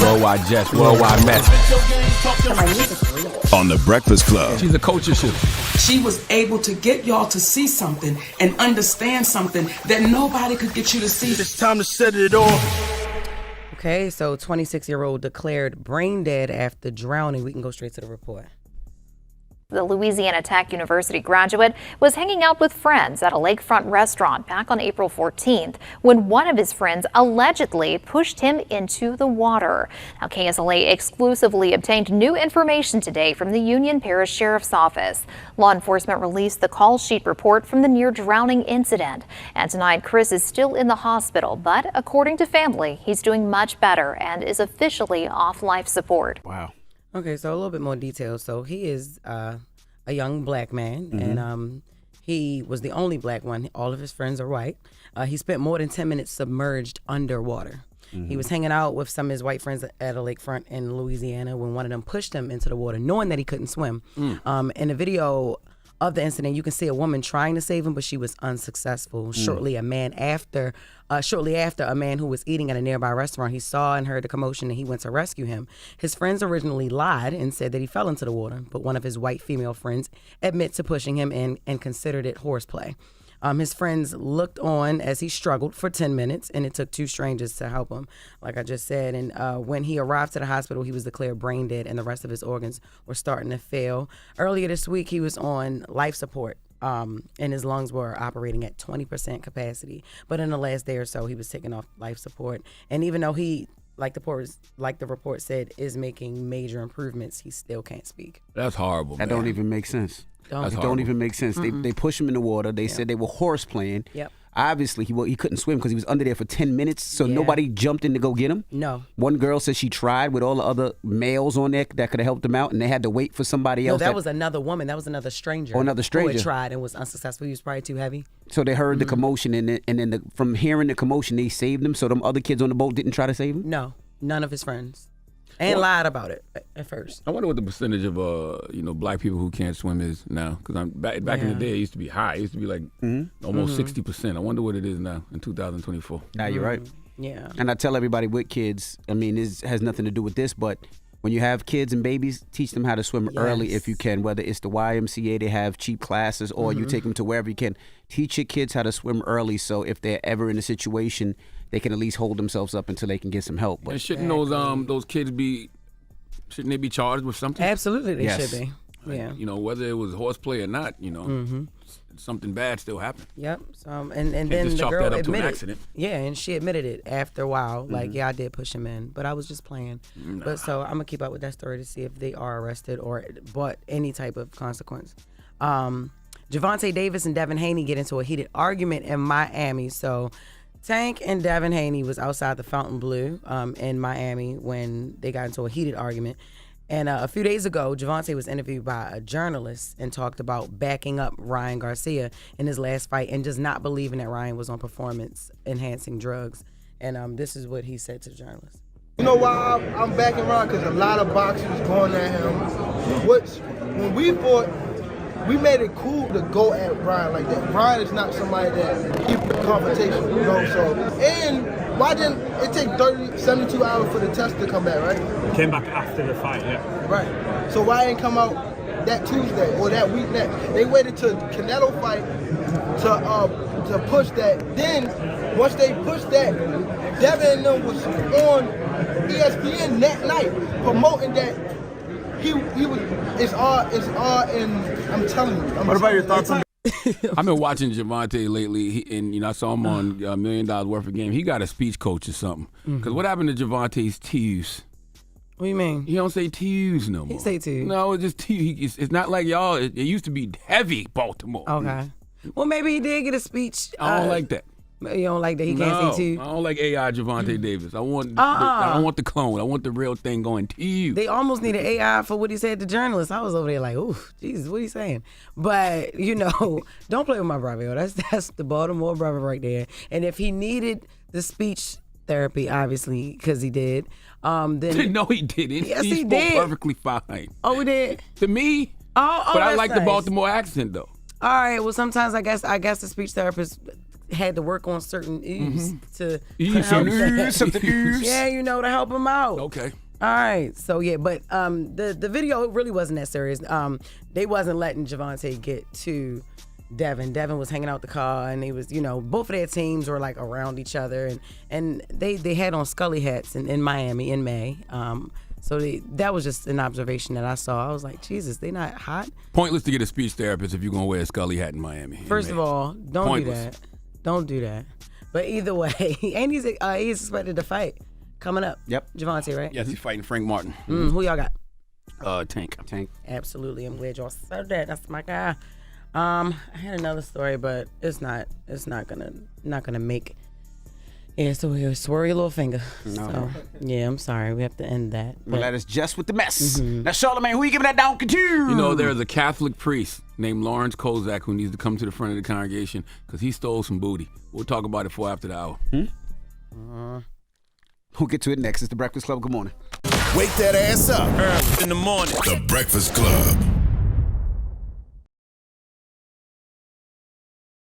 Worldwide Jess, Worldwide Mess. On The Breakfast Club. She's a culture shooter. She was able to get y'all to see something and understand something that nobody could get you to see. It's time to set it off. Okay, so 26-year-old declared brain dead after drowning. We can go straight to the report. The Louisiana Tech University graduate was hanging out with friends at a lakefront restaurant back on April 14th when one of his friends allegedly pushed him into the water. Now, KSLA exclusively obtained new information today from the Union Parish Sheriff's Office. Law enforcement released the call sheet report from the near drowning incident. And tonight, Chris is still in the hospital, but according to family, he's doing much better and is officially off life support. Wow. Okay, so a little bit more detail. So he is a young black man, and he was the only black one. All of his friends are white. He spent more than 10 minutes submerged underwater. He was hanging out with some of his white friends at a lakefront in Louisiana when one of them pushed him into the water, knowing that he couldn't swim. In the video of the incident, you can see a woman trying to save him, but she was unsuccessful. Shortly after, a man who was eating at a nearby restaurant, he saw and heard the commotion, and he went to rescue him. His friends originally lied and said that he fell into the water, but one of his white female friends admit to pushing him in and considered it horseplay. His friends looked on as he struggled for 10 minutes, and it took two strangers to help him, like I just said. And when he arrived to the hospital, he was declared brain dead, and the rest of his organs were starting to fail. Earlier this week, he was on life support, and his lungs were operating at 20% capacity. But in the last day or so, he was taking off life support. And even though he, like the report said, is making major improvements, he still can't speak. That's horrible, man. That don't even make sense. That's It horrible. don't even make sense. They push him in the water. They said they were horse playing. Yep. Obviously, he couldn't swim because he was under there for 10 minutes, so nobody jumped in to go get him? No. One girl said she tried with all the other males on there that could have helped him out, and they had to wait for somebody else. No, that was another woman. That was another stranger. Oh, another who stranger. had tried and was unsuccessful. He was probably too heavy. So they heard the commotion, and then from hearing the commotion, they saved him, so them other kids on the boat didn't try to save him? No, none of his friends. And lied about it at first. I wonder what the percentage of black people who can't swim is now. Because back in the day, it used to be high. It used to be like almost 60%. I wonder what it is now in 2024. Nah, you're right. Yeah. And I tell everybody with kids, I mean, this has nothing to do with this, but when you have kids and babies, teach them how to swim early if you can, whether it's the YMCA, they have cheap classes, or you take them to wherever you can. Teach your kids how to swim early so if they're ever in a situation, they can at least hold themselves up until they can get some help. But and shouldn't those kids shouldn't they be charged with something? Absolutely, they should be. Yeah. Whether it was horseplay or not, something bad still happened. Yep. So, and then just the chalk girl that up to an admitted. accident. Yeah, and she admitted it after a while. Like, I did push him in, but I was just playing. But so I'm gonna keep up with that story to see if they are arrested or but any type of consequence. Gervonta Davis and Devin Haney get into a heated argument in Miami. So Tank and Devin Haney was outside the Fontainebleau in Miami when they got into a heated argument. And a few days ago, Gervonta was interviewed by a journalist and talked about backing up Ryan Garcia in his last fight and just not believing that Ryan was on performance-enhancing drugs. And this is what he said to the journalist. You know why I'm backing Ryan? Because a lot of boxers going at him. When we fought, we made it cool to go at Ryan like that. Ryan is not somebody that keep confrontation, so. And why didn't it take 72 hours for the test to come back, right? Came back after the fight, yeah. Right. So why didn't come out that Tuesday or that week next? They waited till Canelo fight to push that. Then, once they pushed that, Devin and them was on ESPN that night promoting that he was. It's all, and I'm telling you. What about your thoughts on? I've been watching Gervonta lately, and I saw him on $1 Million Worth of Game. He got a speech coach or something. Because what happened to Gervonta's T's? What do you mean? He don't say T's no more. He say T's. No, it's just T's. It's not like y'all. It used to be heavy Baltimore. Okay. Well, maybe he did get a speech. I don't like that. You don't like that he can't say T? I don't like AI Gervonta Davis. I don't want the clone. I want the real thing going to you. They almost needed AI for what he said to journalists. I was over there like, ooh, Jesus, what are you saying? But, don't play with my brother. Yo. That's the Baltimore brother right there. And if he needed the speech therapy, obviously, because he did, then... No, he didn't. Yes, he spoke did. perfectly fine. Oh, he did? To me. Oh, but I that's like nice. the Baltimore accent, though. All right, well, sometimes I guess the speech therapist had to work on certain ooze to Some help something ooze. Yeah, you know, to help him out. Okay. All right, so yeah, but the video really wasn't that serious. They wasn't letting Gervonta get to Devin. Devin was hanging out the car, and they was, you know, both of their teams were like around each other, and they had on Scully hats in Miami in May. So that was just an observation that I saw. I was like, Jesus, they not hot. Pointless to get a speech therapist if you're gonna wear a Scully hat in Miami. First of all, don't do that. Don't do that. But either way, and he's expected to fight coming up. Yep. Gervonta, right? Yes, he's fighting Frank Martin. Who y'all got? Tank. Absolutely. I'm glad y'all said that. That's my guy. I had another story, but it's not gonna make. Yeah, so he'll swear your little finger. No. So, yeah, I'm sorry. We have to end that. Well, that is Jess with the mess. Now, Charlamagne, who you giving that down to? You know, there's a Catholic priest named Lawrence Kozak who needs to come to the front of the congregation because he stole some booty. We'll talk about it after the hour. We'll get to it next. It's The Breakfast Club. Good morning. Wake that ass up. Early in the morning. The Breakfast Club.